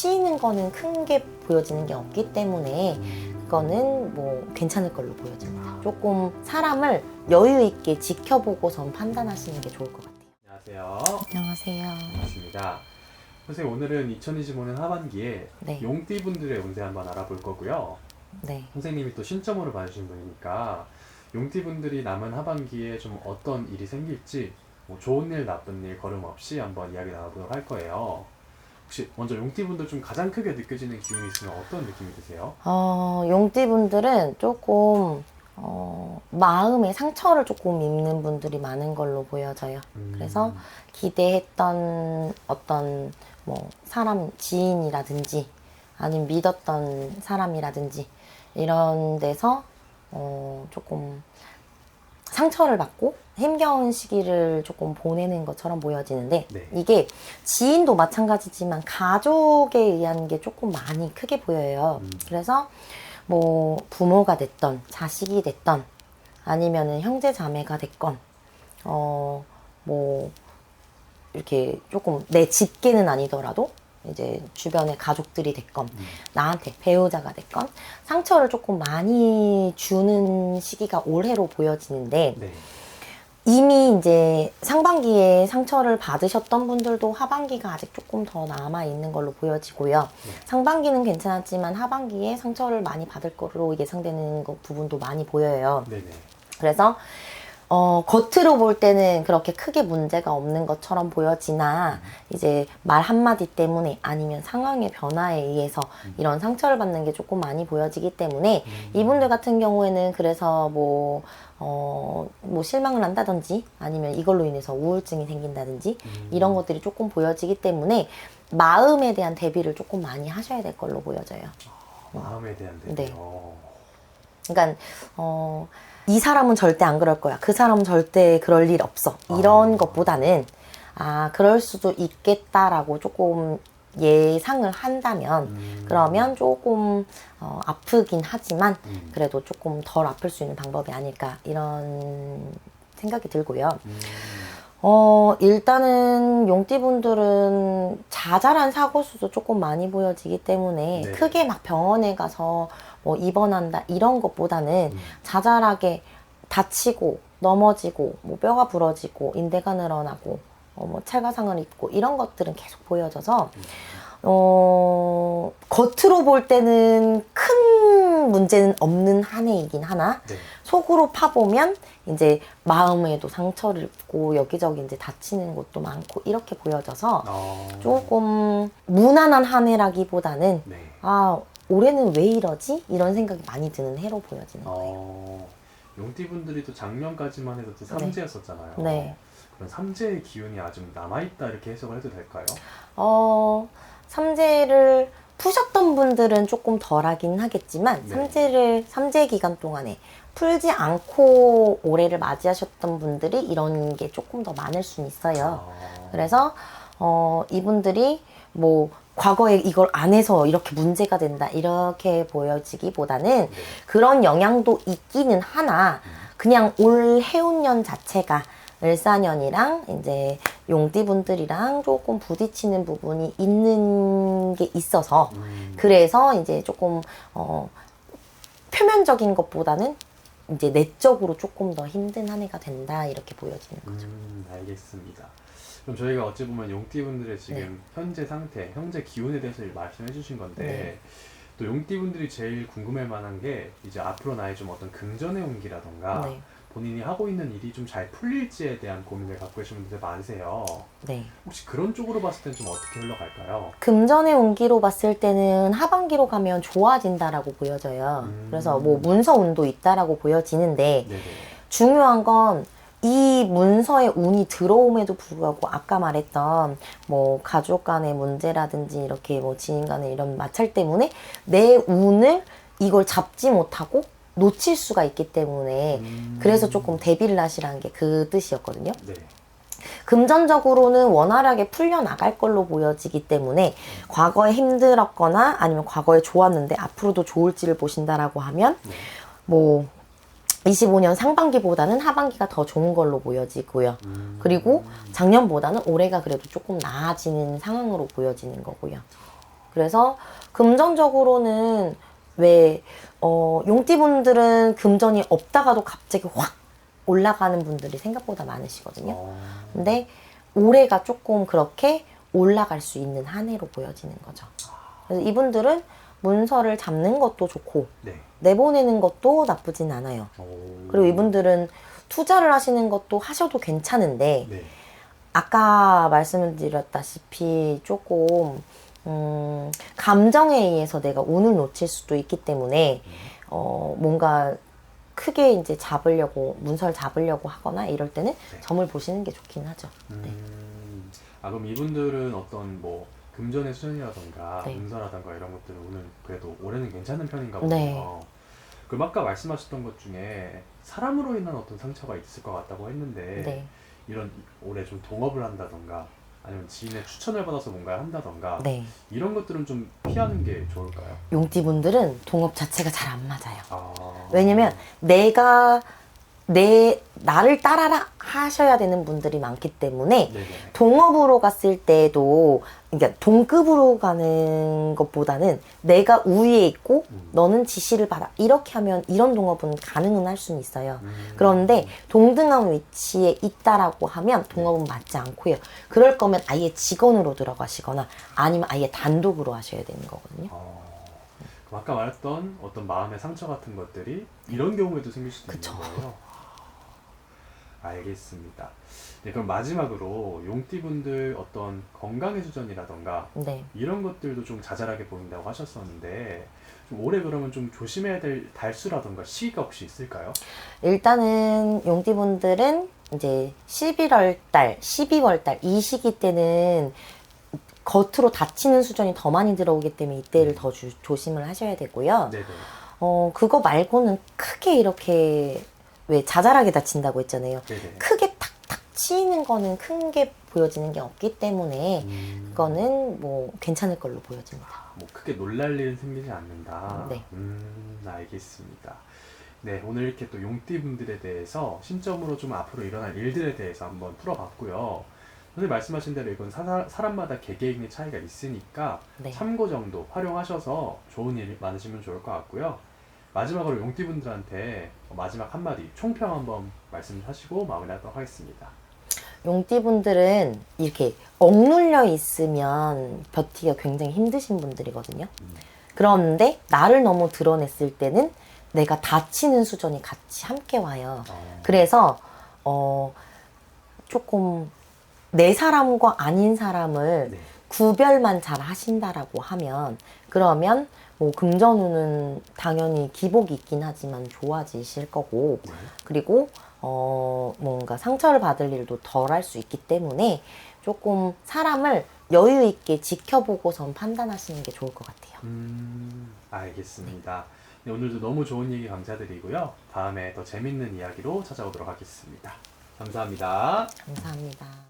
치이는 거는 큰 게 보여지는 게 없기 때문에 그거는 뭐 괜찮을 걸로 보여집니다. 조금 사람을 여유 있게 지켜보고선 판단하시는 게 좋을 것 같아요. 안녕하세요. 안녕하세요. 반갑습니다. 선생님, 오늘은 2025년 하반기에 네. 용띠분들의 운세 한번 알아볼 거고요. 네. 선생님이 또 신점으로 봐주신 분이니까 용띠분들이 남은 하반기에 좀 어떤 일이 생길지 뭐 좋은 일, 나쁜 일 거름 없이 한번 이야기 나눠보도록 할 거예요. 혹시 먼저 용띠분들 좀 가장 크게 느껴지는 기운이 있으면 어떤 느낌이 드세요? 용띠분들은 조금 마음의 상처를 조금 입는 분들이 많은 걸로 보여져요. 그래서 기대했던 어떤 뭐 사람, 지인이라든지 아니면 믿었던 사람이라든지 이런 데서 조금 상처를 받고 힘겨운 시기를 조금 보내는 것처럼 보여지는데 네. 이게 지인도 마찬가지지만 가족에 의한 게 조금 많이 크게 보여요. 그래서 뭐 부모가 됐던 자식이 됐던 아니면은 형제 자매가 됐건 뭐 이렇게 조금 내 직계는 아니더라도 이제 주변의 가족들이 됐건 나한테 배우자가 됐건 상처를 조금 많이 주는 시기가 올해로 보여지는데 네. 이미 이제 상반기에 상처를 받으셨던 분들도 하반기가 아직 조금 더 남아 있는 걸로 보여지고요. 네. 상반기는 괜찮았지만 하반기에 상처를 많이 받을 거로 예상되는 부분도 많이 보여요. 네네. 그래서 겉으로 볼 때는 그렇게 크게 문제가 없는 것처럼 보여지나 이제 말 한마디 때문에 아니면 상황의 변화에 의해서 이런 상처를 받는 게 조금 많이 보여지기 때문에 이분들 같은 경우에는 그래서 뭐 실망을 한다든지 아니면 이걸로 인해서 우울증이 생긴다든지 이런 것들이 조금 보여지기 때문에 마음에 대한 대비를 조금 많이 하셔야 될 걸로 보여져요. 마음에 대한 대비요. 네. 그러니까 이 사람은 절대 안 그럴 거야. 그 사람은 절대 그럴 일 없어. 이런 것보다는 그럴 수도 있겠다라고 조금 예상을 한다면 그러면 조금 아프긴 하지만 그래도 조금 덜 아플 수 있는 방법이 아닐까 이런 생각이 들고요. 일단은 용띠분들은 자잘한 사고수도 조금 많이 보여지기 때문에 네. 크게 막 병원에 가서 뭐 입원한다 이런 것보다는 자잘하게 다치고 넘어지고 뭐 뼈가 부러지고 인대가 늘어나고 뭐 찰과상을 입고 이런 것들은 계속 보여져서 겉으로 볼 때는 큰 문제는 없는 한 해이긴 하나 네. 속으로 파보면 이제 마음에도 상처를 입고 여기저기 이제 다치는 것도 많고 이렇게 보여져서 조금 무난한 한 해라기보다는 네. 올해는 왜 이러지? 이런 생각이 많이 드는 해로 보여지는 거예요. 용띠분들이 또 작년까지만 해도 또 삼재였었잖아요. 네. 그런 삼재의 기운이 아직 남아있다 이렇게 해석을 해도 될까요? 삼재를 푸셨던 분들은 조금 덜하긴 하겠지만 네. 삼재 기간 동안에 풀지 않고 올해를 맞이하셨던 분들이 이런 게 조금 더 많을 수는 있어요. 그래서 이분들이 뭐 과거에 이걸 안 해서 이렇게 문제가 된다 이렇게 보여지기보다는 그런 영향도 있기는 하나 그냥 올 해운년 자체가 을사년이랑 이제 용띠분들이랑 조금 부딪히는 부분이 있는 게 있어서 그래서 이제 조금 표면적인 것보다는 이제 내적으로 조금 더 힘든 한 해가 된다 이렇게 보여지는 거죠. 알겠습니다. 그럼 저희가 어찌 보면 용띠분들의 지금 현재 상태, 현재 기운에 대해서 말씀해 주신 건데 또 용띠분들이 제일 궁금할 만한 게 이제 앞으로 나의 좀 어떤 긍정의 운기라던가 본인이 하고 있는 일이 좀 잘 풀릴지에 대한 고민을 갖고 계신 분들 많으세요. 네. 혹시 그런 쪽으로 봤을 때는 좀 어떻게 흘러갈까요? 금전의 운기로 봤을 때는 하반기로 가면 좋아진다라고 보여져요. 그래서 뭐 문서 운도 있다라고 보여지는데 네네. 중요한 건 이 문서에 운이 들어옴에도 불구하고 아까 말했던 뭐 가족 간의 문제라든지 이렇게 뭐 지인 간의 이런 마찰 때문에 내 운을 이걸 잡지 못하고 놓칠 수가 있기 때문에 그래서 조금 대비를 하시라는 게 그 뜻이었거든요. 네. 금전적으로는 원활하게 풀려나갈 걸로 보여지기 때문에 과거에 힘들었거나 아니면 과거에 좋았는데 앞으로도 좋을지를 보신다라고 하면 뭐 25년 상반기보다는 하반기가 더 좋은 걸로 보여지고요. 그리고 작년보다는 올해가 그래도 조금 나아지는 상황으로 보여지는 거고요. 그래서 금전적으로는 왜 용띠분들은 금전이 없다가도 갑자기 확 올라가는 분들이 생각보다 많으시거든요. 근데 올해가 조금 그렇게 올라갈 수 있는 한 해로 보여지는 거죠. 그래서 이분들은 문서를 잡는 것도 좋고 네. 내보내는 것도 나쁘진 않아요. 그리고 이분들은 투자를 하시는 것도 하셔도 괜찮은데 네. 아까 말씀을 드렸다시피 조금 감정에 의해서 내가 운을 놓칠 수도 있기 때문에 뭔가 크게 이제 잡으려고 문서를 잡으려고 하거나 이럴 때는 네. 점을 보시는 게 좋긴 하죠. 네. 그럼 이분들은 어떤 뭐 금전의 수준이라던가 네. 문서라던가 이런 것들은 오늘 그래도 올해는 괜찮은 편인가 네. 보네요. 그럼 아까 말씀하셨던 것 중에 사람으로 인한 어떤 상처가 있을 것 같다고 했는데 네. 이런 올해 좀 동업을 한다던가 아니면 지인의 추천을 받아서 뭔가를 한다던가 네. 이런 것들은 좀 피하는 게 좋을까요? 용띠분들은 동업 자체가 잘 안 맞아요. 아. 왜냐면 나를 따라라 하셔야 되는 분들이 많기 때문에 네네. 동업으로 갔을 때도 그러니까 동급으로 가는 것보다는 내가 우위에 있고 너는 지시를 받아 이렇게 하면 이런 동업은 가능은 할 수는 있어요. 그런데 동등한 위치에 있다라고 하면 동업은 맞지 않고요. 그럴 거면 아예 직원으로 들어가시거나 아니면 아예 단독으로 하셔야 되는 거거든요. 그럼 아까 말했던 어떤 마음의 상처 같은 것들이 이런 경우에도 생길 수도 그쵸. 있는 거예요? 알겠습니다. 네, 그럼 마지막으로 용띠분들 어떤 건강의 수준이라던가 네. 이런 것들도 좀 자잘하게 보인다고 하셨었는데 좀 올해 그러면 좀 조심해야 될 달수라던가 시기가 혹시 있을까요? 일단은 용띠분들은 이제 11월 달, 12월 달 이 시기 때는 겉으로 다치는 수준이 더 많이 들어오기 때문에 이때를 더 조심을 하셔야 되고요. 네네. 그거 말고는 크게 이렇게 왜 자잘하게 다친다고 했잖아요. 네네. 크게 탁탁 치이는 거는 큰 게 보여지는 게 없기 때문에 그거는 뭐 괜찮을 걸로 보여집니다. 뭐 크게 놀랄 일은 생기지 않는다. 네. 알겠습니다. 네, 오늘 이렇게 또 용띠분들에 대해서 신점으로 좀 앞으로 일어날 일들에 대해서 한번 풀어봤고요. 선생님 말씀하신 대로 이건 사람마다 개개인의 차이가 있으니까 네. 참고 정도 활용하셔서 좋은 일 많으시면 좋을 것 같고요. 마지막으로 용띠분들한테 마지막 한마디 총평 한번 말씀하시고 마무리하도록 하겠습니다. 용띠분들은 이렇게 억눌려 있으면 버티기가 굉장히 힘드신 분들이거든요. 그런데 나를 너무 드러냈을 때는 내가 다치는 수준이 같이 함께 와요. 그래서 조금 내 사람과 아닌 사람을 네. 구별만 잘 하신다라고 하면 그러면 뭐 금전운은 당연히 기복이 있긴 하지만 좋아지실 거고 네. 그리고 뭔가 상처를 받을 일도 덜 할 수 있기 때문에 조금 사람을 여유 있게 지켜보고선 판단하시는 게 좋을 것 같아요. 알겠습니다. 네, 오늘도 너무 좋은 얘기 감사드리고요. 다음에 더 재밌는 이야기로 찾아오도록 하겠습니다. 감사합니다. 감사합니다.